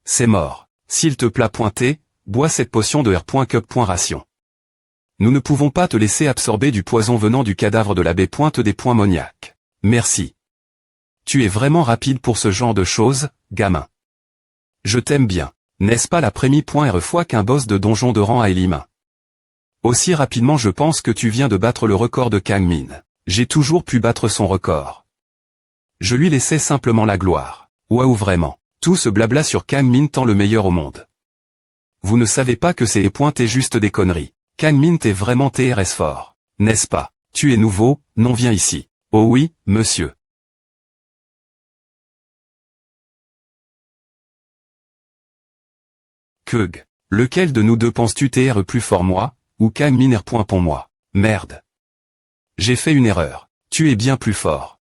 C'est mort. S'il te plaît pointer, bois cette potion de R.Cup. Ration. Nous ne pouvons pas te laisser absorber du poison venant du cadavre de l'abbé Pointe des Points Moniac. Merci. Tu es vraiment rapide pour ce genre de choses, gamin. Je t'aime bien. N'est-ce pas la première fois qu'un boss de donjon de rang a les mains? Aussi rapidement je pense que tu viens de battre le record de Kang Min. J'ai toujours pu battre son record. Je lui laissais simplement la gloire. Waouh vraiment. Tout ce blabla sur Kang Min tant le meilleur au monde. Vous ne savez pas que ces points t'es juste des conneries. Kang Min t'es vraiment TRS fort. N'est-ce pas? Tu es nouveau, non viens ici. Oh oui, monsieur. Keug. Lequel de nous deux penses-tu TR plus fort moi, ou Kang Min R. Pour moi? Merde. J'ai fait une erreur. Tu es bien plus fort.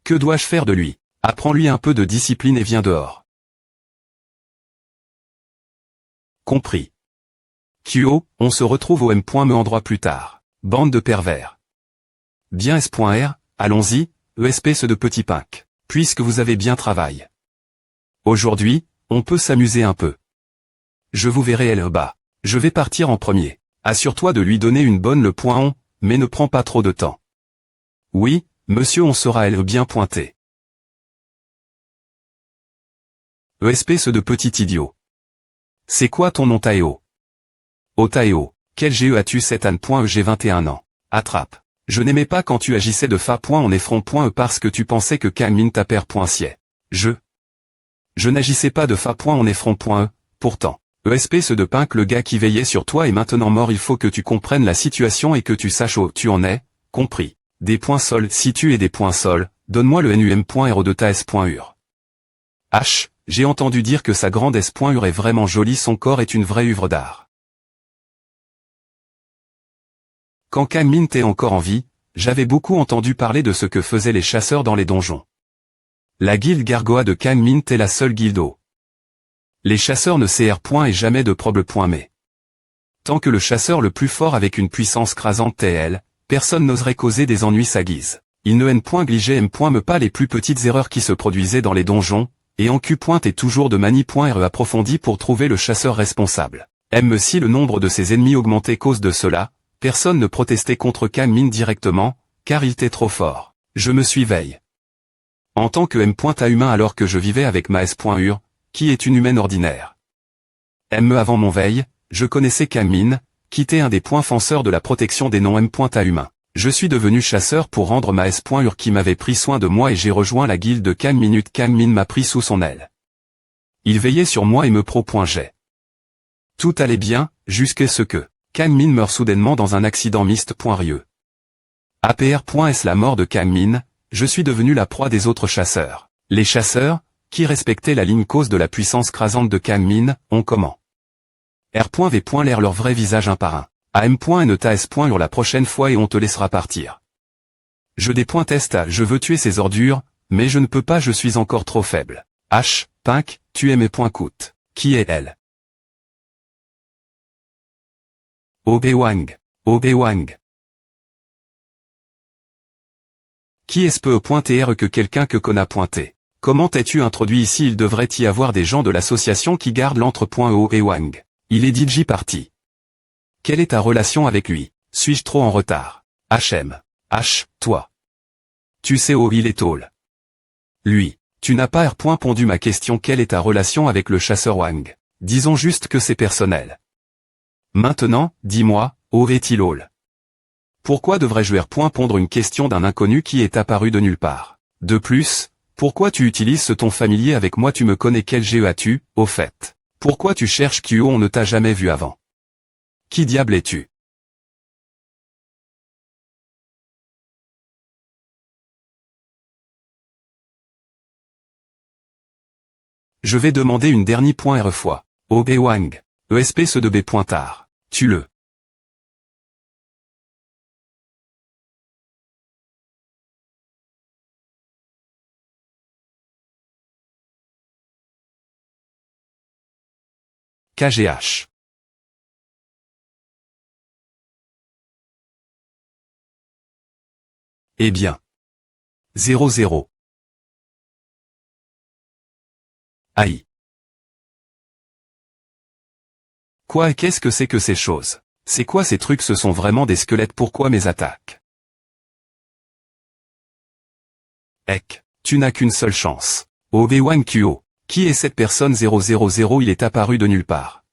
Que dois-je faire de lui? Apprends-lui un peu de discipline et viens dehors. Compris. Kyo, on se retrouve au M.Me endroit plus tard. Bande de pervers. Bien S.R, allons-y, ESP ce de petit pink. Puisque vous avez bien travaillé. Aujourd'hui, on peut s'amuser un peu. Je vous verrai là-bas. Je vais partir en premier. Assure-toi de lui donner une bonne le point on, mais ne prends pas trop de temps. Oui, monsieur on sera elle bien pointé. ESP ce de petit idiot. C'est quoi ton nom Taeo? Oh Taeo, quel GE as-tu cet âne. J'ai 21 ans. Attrape. Je n'aimais pas quand tu agissais de fa. En effront. Parce que tu pensais que Kang Min sied. Je n'agissais pas de fa. En effront. Pourtant. ESP ce de pink le gars qui veillait sur toi est maintenant mort. Il faut que tu comprennes la situation et que tu saches où tu en es, compris. Des points sol. Si tu es des points sol, donne-moi le NUM.RO de ta S.UR. H, j'ai entendu dire que sa grande S.UR est vraiment jolie. Son corps est une vraie œuvre d'art. Quand Kang Min était encore en vie, j'avais beaucoup entendu parler de ce que faisaient les chasseurs dans les donjons. La guilde Gargoa de Kang Min était la seule guilde. Les chasseurs ne CR. Et jamais de problème. Mais tant que le chasseur le plus fort avec une puissance crasante TL, personne n'oserait causer des ennuis sa guise. Il ne N.Gligé M. Me pas les plus petites erreurs qui se produisaient dans les donjons, et en Q. Et toujours de mani.re approfondi pour trouver le chasseur responsable. M. Si le nombre de ses ennemis augmentait cause de cela, personne ne protestait contre Kang Min directement, car il était trop fort. Je me suis veille. En tant que M. A humain alors que je vivais avec ma S.UR, qui est une humaine ordinaire. M. Avant mon veille, je connaissais Kang Min, qui était un des points fonceurs de la protection des non M. A humains. Je suis devenu chasseur pour rendre ma S.UR qui m'avait pris soin de moi et j'ai rejoint la guilde de Kang Min. Kang Min m'a pris sous son aile. Il veillait sur moi et me pro.J. Tout allait bien, jusqu'à ce que Kang Min meurt soudainement dans un accident mist.rieux. APR.S la mort de Kang Min, je suis devenu la proie des autres chasseurs. Les chasseurs, qui respectaient la ligne cause de la puissance crasante de Kang Min, ont comment R.V. L'air leur vrai visage un par un. AM. Ne ta S. La prochaine fois et on te laissera partir. Je dépointeste à je veux tuer ces ordures, mais je ne peux pas je suis encore trop faible. H. Pink, tu es mes points coûte. Qui est elle? Obi-Wan. Obi-Wan. Qui est-ce peut pointer R que quelqu'un que qu'on a pointé? Comment t'es-tu introduit ici? Il devrait y avoir des gens de l'association qui gardent l'entre-point Obi-Wan. Il est DJ parti. Quelle est ta relation avec lui? Suis-je trop en retard? HM. H, toi. Tu sais où il est tôle. Lui. Tu n'as pas pondu ma question. Quelle est ta relation avec le chasseur Wang? Disons juste que c'est personnel. Maintenant, dis-moi, où est-il all? Pourquoi devrais-je pondre une question d'un inconnu qui est apparu de nulle part? De plus, pourquoi tu utilises ce ton familier avec moi? Tu me connais? Quel GE as-tu, au fait? Pourquoi tu cherches QO? On ne t'a jamais vu avant. Qui diable es-tu? Je vais demander une dernière fois. Obi-Wan. ESP ce de B. Pointard. Tue-le. KGH. Eh bien. 0-0. Aïe. Quoi et qu'est-ce que c'est que ces choses? C'est quoi ces trucs? Ce sont vraiment des squelettes. Pourquoi mes attaques? Ek. Tu n'as qu'une seule chance. Obi-Wan Kyo. Qui est cette personne 000? Il est apparu de nulle part.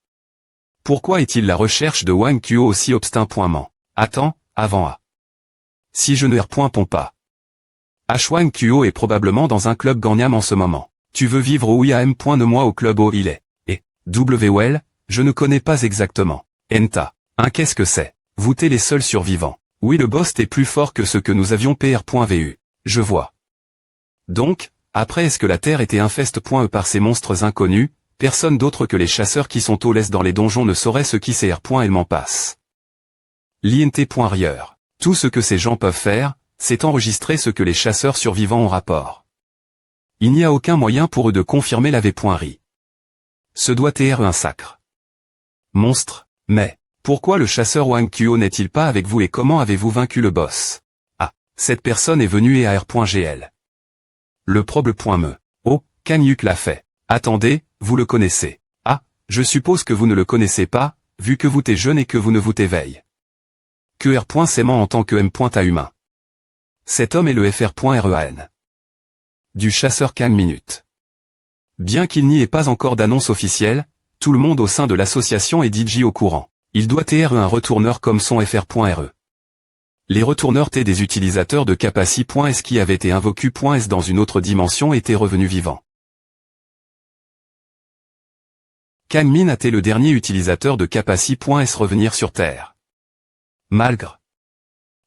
Pourquoi est-il la recherche de Wang Kyo aussi obstinément? Attends, avant A. Si je ne réponds pas. H. Wang Kyo est probablement dans un club Gangnam en ce moment. Tu veux vivre où IAM. Ne-moi au club où il est. Et, WL, je ne connais pas exactement. Enta. Qu'est-ce que c'est? Vous t'es les seuls survivants. Oui, le boss est plus fort que ce que nous avions. PR.vu. Je vois. Donc, après est-ce que la Terre était infeste.e par ces monstres inconnus? Personne d'autre que les chasseurs qui sont au l'est dans les donjons ne saurait ce qui c'est R. Elle m'en passe. L'INT.rieur. Tout ce que ces gens peuvent faire, c'est enregistrer ce que les chasseurs survivants ont rapport. Il n'y a aucun moyen pour eux de confirmer la V.ri. Ce doit être un sacre. Monstre, mais, pourquoi le chasseur Wang Kyo n'est-il pas avec vous et comment avez-vous vaincu le boss? Ah, cette personne est venue et AR.gl. Le probe.me. Oh, Kanyuk l'a fait. Attendez, vous le connaissez. Ah, je suppose que vous ne le connaissez pas, vu que vous t'es jeune et que vous ne vous t'éveille. Que R. S'aimant en tant que M.A humain. Cet homme est le FR.REAN. Du chasseur Kang Minute. Bien qu'il n'y ait pas encore d'annonce officielle, tout le monde au sein de l'association est DJ au courant. Il doit être un retourneur comme son FR.RE. Les retourneurs T des utilisateurs de Capaci.S qui avaient été invoqués.S dans une autre dimension étaient revenus vivants. Kang Min a été le dernier utilisateur de Capaci.S revenir sur Terre. Malgré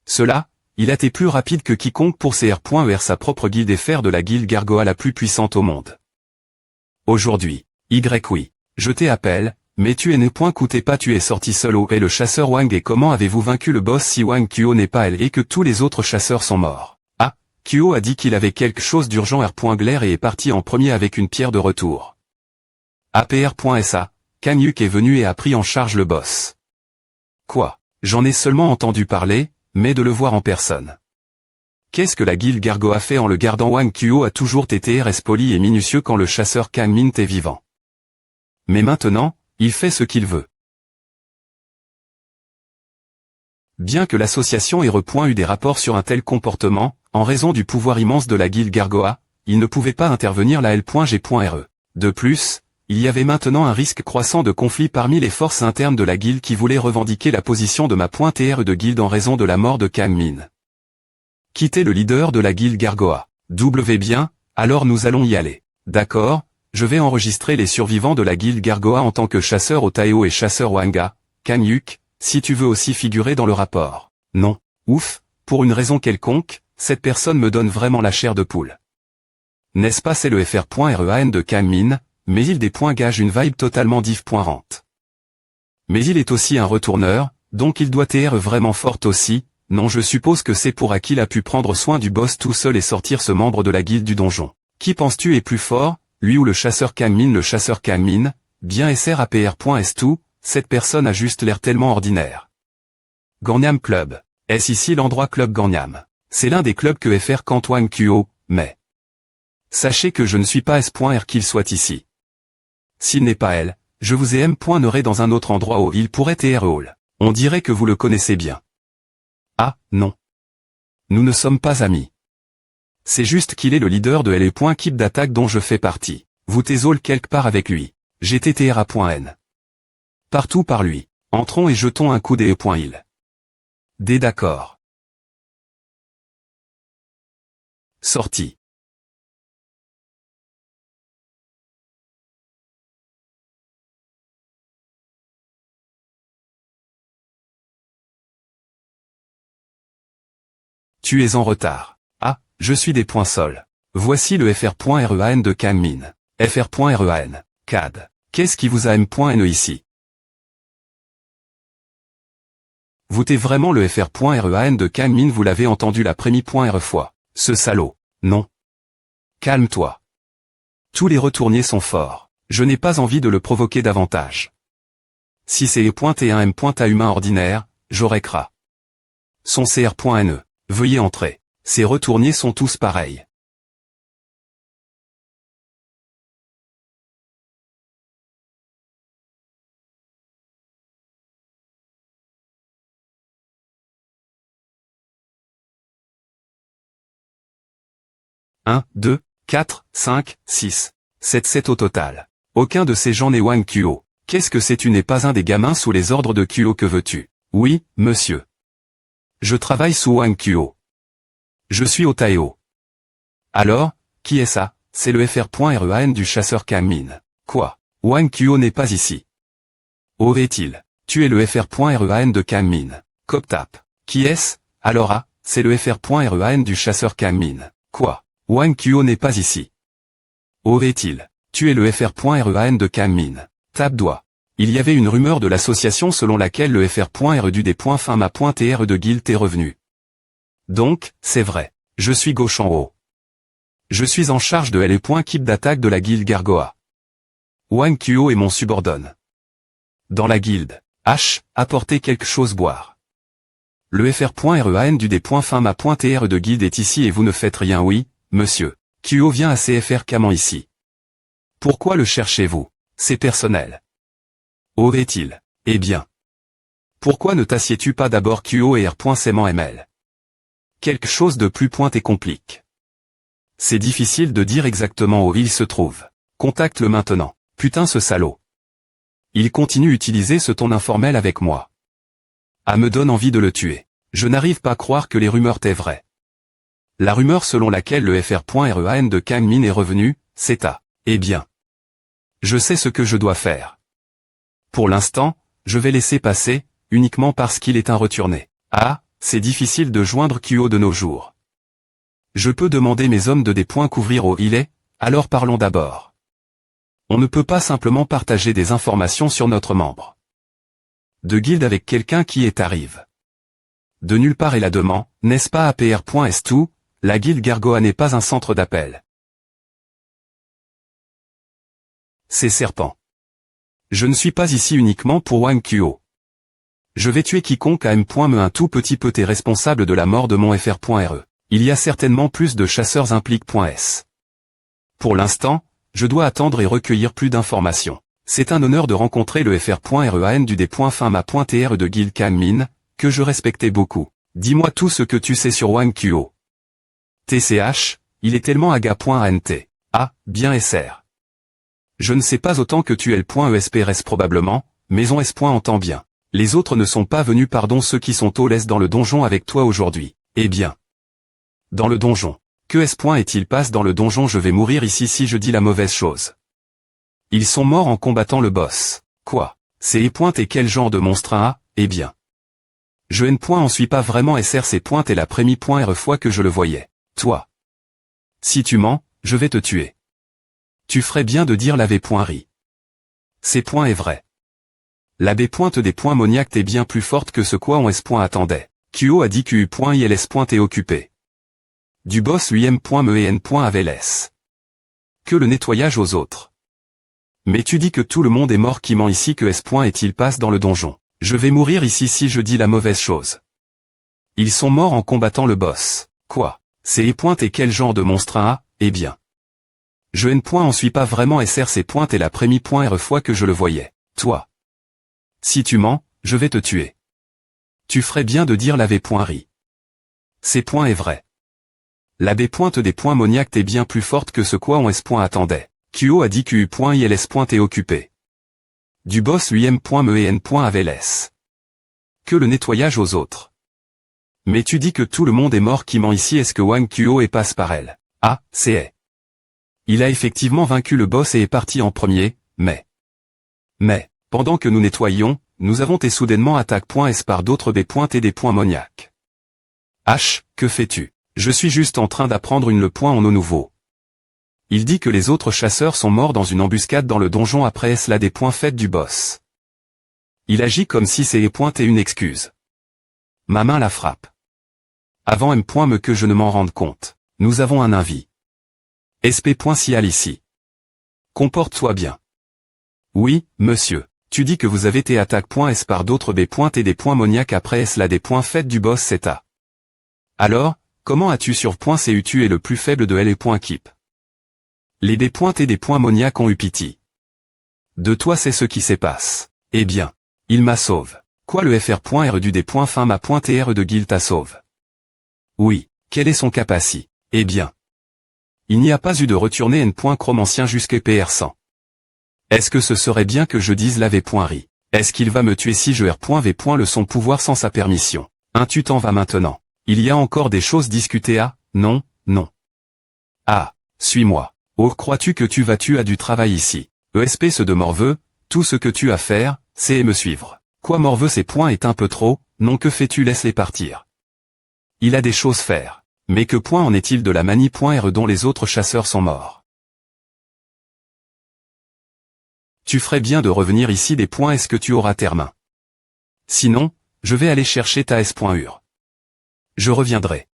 cela, il a été plus rapide que quiconque pour CR.ER sa propre guilde et faire de la guilde Gargoa la plus puissante au monde. Aujourd'hui, oui, je t'appelle, mais tu es né. Coûtez pas, tu es sorti seul au et le chasseur Wang et comment avez-vous vaincu le boss si Wang Kyo n'est pas elle et que tous les autres chasseurs sont morts? Ah, Kyo a dit qu'il avait quelque chose d'urgent R.Glaire et est parti en premier avec une pierre de retour. APR.SA, Kanyuk est venu et a pris en charge le boss. Quoi? J'en ai seulement entendu parler, mais de le voir en personne. Qu'est-ce que la guilde Gargoa fait en le gardant? Wang Kyo a toujours été poli et minutieux quand le chasseur Kang Min est vivant. Mais maintenant, il fait ce qu'il veut. Bien que l'association ait eu des rapports sur un tel comportement, en raison du pouvoir immense de la guilde Gargoa, il ne pouvait pas intervenir la L.G.re. De plus, il y avait maintenant un risque croissant de conflit parmi les forces internes de la guilde qui voulaient revendiquer la position de ma .re de guilde en raison de la mort de Kang Min. Quitter le leader de la guilde Gargoa. Bien, alors nous allons y aller. D'accord, je vais enregistrer les survivants de la guilde Gargoa en tant que chasseur Otaeo et chasseur Wanga. Kanyuk, si tu veux aussi figurer dans le rapport. Non, ouf, pour une raison quelconque, cette personne me donne vraiment la chair de poule. N'est-ce pas? C'est le FR.REAN de Kang Min, mais il gage une vibe totalement div.rente. Mais il est aussi un retourneur, donc il doit être vraiment fort aussi. Non, je suppose que c'est pour qu'il a pu prendre soin du boss tout seul et sortir ce membre de la guilde du donjon. Qui penses-tu est plus fort, lui ou le chasseur Kang Min? Le chasseur Kang Min, bien SRAPR.S tout, cette personne a juste l'air tellement ordinaire. Gangnam Club. Est-ce ici l'endroit club Gangnam? C'est l'un des clubs que FR quand Wang Kyo, mais... Sachez que je ne suis pas S.R qu'il soit ici. S'il n'est pas elle, je vous ai M.Neré dans un autre endroit où il pourrait être hall. On dirait que vous le connaissez bien. Ah, non. Nous ne sommes pas amis. C'est juste qu'il est le leader de LE.Keep d'attaque dont je fais partie. Vous t'es quelque part avec lui. GTTRA.N. Partout par lui. Entrons et jetons un coup d'E.il. D d'accord. Sortie. Tu es en retard. Ah, je suis des points sols. Voici le FR.REAN de Kang Min. FR.REAN. CAD. Qu'est-ce qui vous a M.Ne ici? Vous t'es vraiment le FR.REAN de Kang Min, vous l'avez entendu la première fois. Ce salaud. Non. Calme-toi. Tous les retourniers sont forts. Je n'ai pas envie de le provoquer davantage. Si c'est E.T un M.A humain ordinaire, j'aurais cra. Son CR.NE. Veuillez entrer. Ces retourniers sont tous pareils. 1, 2, 4, 5, 6, 7 au total. Aucun de ces gens n'est Wang Kuo. Qu'est-ce que c'est? Tu n'es pas un des gamins sous les ordres de Kuo, que veux-tu? Oui, monsieur. Je travaille sous Wang Kuo. Je suis au Taeo. Alors, qui est ça? C'est le FR.REAN du chasseur Kang Min. Quoi? Wang Kuo n'est pas ici. Aurait-il? Tu es le FR.REAN de Kang Min. Coptap. Qui est-ce? Alors ah, c'est le FR.REAN du chasseur Kang Min. Quoi? Wang Kuo n'est pas ici. Aurait-il? Tu es le FR.REAN de Kang Min. Tape-doigt. Il y avait une rumeur de l'association selon laquelle le FR.REDU.FAMA.TR de Guild est revenu. Donc, c'est vrai. Je suis gauche en haut. Je suis en charge de LE.Keep d'attaque de la guilde Gargoa. Wang Kuo est mon subordonne. Dans la guilde, H, apportez quelque chose boire. Le FR.REAN du D.FAMA.TR de guilde est ici et vous ne faites rien. Oui, monsieur. Kuo vient à CFR Kaman ici. Pourquoi le cherchez-vous? C'est personnel. Aurait-il? Eh bien. Pourquoi ne t'assieds-tu pas d'abord Kuo et R.ML? Quelque chose de plus point et complique. C'est difficile de dire exactement où il se trouve. Contacte-le maintenant. Putain, ce salaud. Il continue d'utiliser ce ton informel avec moi. Ah, me donne envie de le tuer. Je n'arrive pas à croire que les rumeurs t'aient vraies. La rumeur selon laquelle le FR.REAN de Kang Min est revenu, c'est à. Eh bien. Je sais ce que je dois faire. Pour l'instant, je vais laisser passer, uniquement parce qu'il est un retourné. Ah, c'est difficile de joindre Kuo de nos jours. Je peux demander mes hommes de des points couvrir où il est, alors parlons d'abord. On ne peut pas simplement partager des informations sur notre membre de guilde avec quelqu'un qui est arrive. De nulle part et la demande, n'est-ce pas? APR.S2, la guilde Gargoa n'est pas un centre d'appel. C'est serpent. Je ne suis pas ici uniquement pour Wang Kuo. Je vais tuer quiconque a M.me un tout petit peu. T'es responsable de la mort de mon FR.RE. Il y a certainement plus de chasseurs implique.S. Pour l'instant, je dois attendre et recueillir plus d'informations. C'est un honneur de rencontrer le FR.REAN du D.FAMA.TR de Guild Kang Min, que je respectais beaucoup. Dis-moi tout ce que tu sais sur Wang Kuo. TCH, il est tellement aga.ANT. Ah, bien SR. Je ne sais pas autant que tu es le.ESPRS probablement, mais on entend bien. Les autres ne sont pas venus, pardon, ceux qui sont au laisse dans le donjon avec toi aujourd'hui. Eh bien. Dans le donjon. Que est-il passe dans le donjon? Je vais mourir ici si je dis la mauvaise chose. Ils sont morts en combattant le boss. Quoi? C'est et quel genre de monstre? Ah, eh bien. Je en suis pas vraiment SR. C'est et la première fois que je le voyais. Toi. Si tu mens, je vais te tuer. Tu ferais bien de dire la V.ri. C'est est vrai. La B. des Moniac est bien plus forte que ce quoi on attendait. Kuo a dit que U.ILS est occupé. Du boss UM.me et N.AVLS. Que le nettoyage aux autres. Mais tu dis que tout le monde est mort qui ment ici. Que est-il passe dans le donjon. Je vais mourir ici si je dis la mauvaise chose. Ils sont morts en combattant le boss. Quoi? C'est et quel genre de monstre? Ah, eh bien. Je en suis pas vraiment SR. C'est et la première fois que je le voyais. Toi. Si tu mens, je vais te tuer. Tu ferais bien de dire la V.ri. C'est est vrai. La B. des Moniac est bien plus forte que ce quoi on attendait. Kuo a dit que U.ILS est occupé. Du boss UM.me et N.AVLS. Que le nettoyage aux autres. Mais tu dis que tout le monde est mort qui ment ici. Est-ce que Wang Kuo est passe par elle? Ah, c'est. Il a effectivement vaincu le boss et est parti en premier, mais, pendant que nous nettoyions, nous avons été soudainement attaque.s par d'autres B. et des Moniac. H, que fais-tu? Je suis juste en train d'apprendre une le point en eau nouveau. Il dit que les autres chasseurs sont morts dans une embuscade dans le donjon après cela des faites du boss. Il agit comme si c'est et une excuse. Ma main la frappe. Avant me que je ne m'en rende compte. Nous avons un avis. SP.cial ici. Comporte-toi bien. Oui, monsieur. Tu dis que vous avez été attaque.s par d'autres B. et des Moniac après cela des faites du boss. C'est à. Alors, comment as-tu sur .cu tu es le plus faible de LE.Keep? Les B. et des Moniac ont eu pitié. De toi c'est ce qui se passe. Eh bien. Il m'a sauve. Quoi le FR.R du D.FAMA.TR de Guild t'a sauve? Oui. Quel est son capacité? Eh bien. Il n'y a pas eu de retourné n.chrome ancien jusqu'à PR100. Est-ce que ce serait bien que je dise laver.ri? Est-ce qu'il va me tuer si je r.v. le son pouvoir sans sa permission? Tu t'en vas maintenant. Il y a encore des choses discutées à? Non, non. Ah, suis-moi. Oh, crois-tu que tu as du travail ici? ESP ce de Morveux, tout ce que tu as à faire, c'est me suivre. Quoi Morveux ces points est un peu trop, non que fais-tu laisse-les partir. Il a des choses faire. Mais que point en est-il de la manie.re dont les autres chasseurs sont morts? Tu ferais bien de revenir ici des points est-ce que tu auras tes mains? Sinon, je vais aller chercher ta s.ur. Je reviendrai.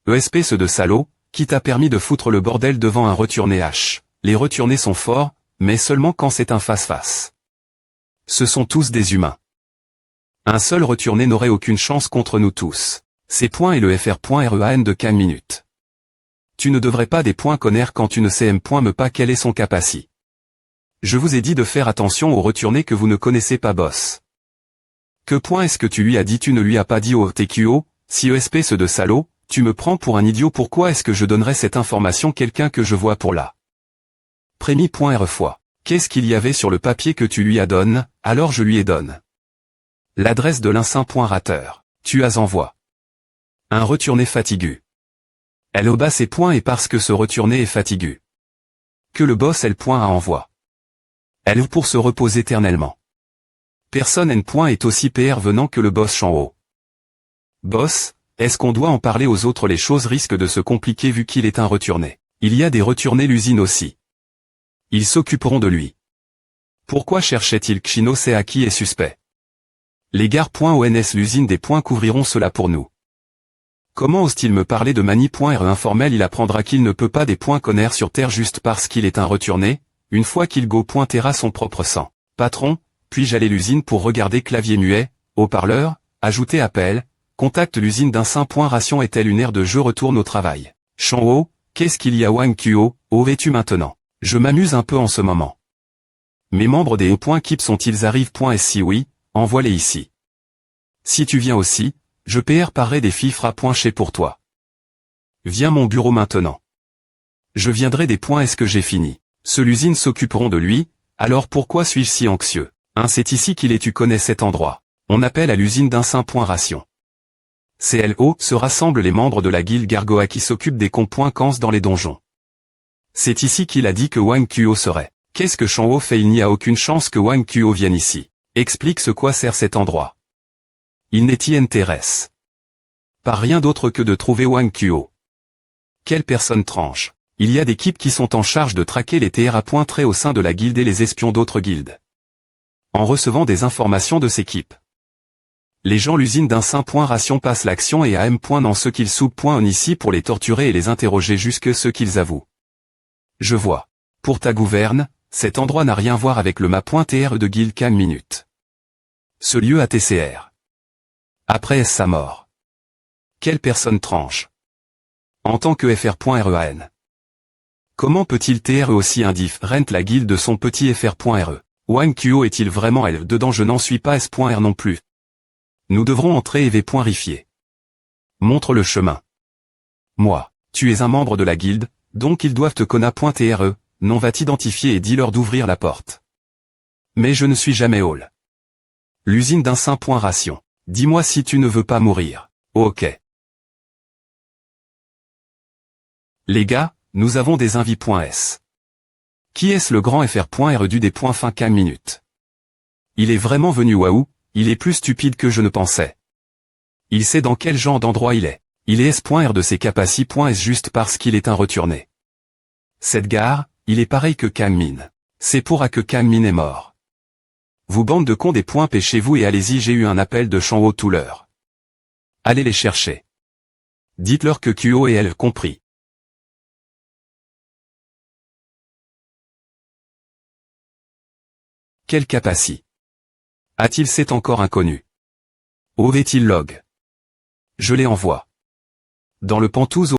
ESP ce de salaud, qui t'a permis de foutre le bordel devant un retourné H. Les retournés sont forts, mais seulement quand c'est un face-face. Ce sont tous des humains. Un seul retourné n'aurait aucune chance contre nous tous. Ces points et le fr.rean de Kang minutes. Tu ne devrais pas des points connaître quand tu ne sais me pas quel est son capaci. Je vous ai dit de faire attention aux retournés que vous ne connaissez pas boss. Que point est-ce que tu lui as dit tu ne lui as pas dit au TQO, si ESP ce de salaud, tu me prends pour un idiot pourquoi est-ce que je donnerais cette information quelqu'un que je vois pour là? Prémis.re fois. Qu'est-ce qu'il y avait sur le papier que tu lui as donné, alors je lui ai donné. L'adresse de l'instinct.rateur. Tu as envoie. Un retourné fatigu. Elle au bas ses points et parce que ce retourné est fatigu. Que le boss elle point à envoie. Elle pour se reposer éternellement. Personne n point est aussi PR venant que le boss champ haut. Boss, est-ce qu'on doit en parler aux autres? Les choses risquent de se compliquer vu qu'il est un retourné. Il y a des retournés l'usine aussi. Ils s'occuperont de lui. Pourquoi cherchait-il Kshino? C'est à qui est suspect. Les gares.ons l'usine des points couvriront cela pour nous. Comment ose-t-il me parler de manie.re informel? Il apprendra qu'il ne peut pas des points connaître sur terre juste parce qu'il est un retourné, une fois qu'il go.tera son propre sang. Patron, puis-je aller l'usine pour regarder clavier muet, haut-parleur, ajouter appel, contacte l'usine d'un saint.ration est-elle une aire de jeu retourne au travail. Champ haut, qu'est-ce qu'il y a Wang Qo, où es-tu maintenant? Je m'amuse un peu en ce moment. Mes membres des E.Keep sont-ils arrivent? Si oui, envoie-les ici. Si tu viens aussi, je parerai des fifra. Chez pour toi. Viens mon bureau maintenant. Je viendrai des points est-ce que j'ai fini? L'usine s'occuperont de lui, alors pourquoi suis-je si anxieux? C'est ici qu'il est tu connais cet endroit. On appelle à l'usine d'un saint.ration. CLO se rassemblent les membres de la guilde Gargoa qui s'occupent des cons.cans dans les donjons. C'est ici qu'il a dit que Wang Qo serait. Qu'est-ce que Chamho fait? Il n'y a aucune chance que Wang Qo vienne ici. Explique ce quoi sert cet endroit. Il n'est y intéresse. Par rien d'autre que de trouver Wang Qo. Quelle personne tranche. Il y a des équipes qui sont en charge de traquer les TR à pointrés au sein de la guilde et les espions d'autres guildes. En recevant des informations de ces équipes. Les gens l'usine d'un saint.ration passent l'action et à m. dans ce qu'ils sous.on ici pour les torturer et les interroger jusque ce qu'ils avouent. Je vois. Pour ta gouverne, cet endroit n'a rien à voir avec le map.tr de guilde Kang minutes. Ce lieu a TCR. Après sa mort. Quelle personne tranche. En tant que fr.rean. Comment peut-il TR aussi indifférent la guilde de son petit fr.re? Wang Qo est-il vraiment elle dedans? Je n'en suis pas s.r non plus. Nous devrons entrer et v.rifier. Montre le chemin. Moi, tu es un membre de la guilde, donc ils doivent te connaître.tre, non va t'identifier et dis-leur d'ouvrir la porte. Mais je ne suis jamais hall. L'usine d'un saint.ration. Dis-moi si tu ne veux pas mourir. Ok. Les gars, nous avons des invités.s. Qui est-ce le grand fr.re du des points fin Kang minutes? Il est vraiment venu waouh, il est plus stupide que je ne pensais. Il sait dans quel genre d'endroit il est. Il est s.r de ses capacités.s juste parce qu'il est un retourné. Cette gare, il est pareil que Kang Min. C'est pour à que Kang Min est mort. Vous bande de cons des points pêchez-vous et allez-y j'ai eu un appel de Chamho tout l'heure. Allez les chercher. Dites-leur que Qo et elle compris. Quelle capacité a-t-il? C'est encore inconnu. Où est-il log? Je les envoie. Dans le Pantouz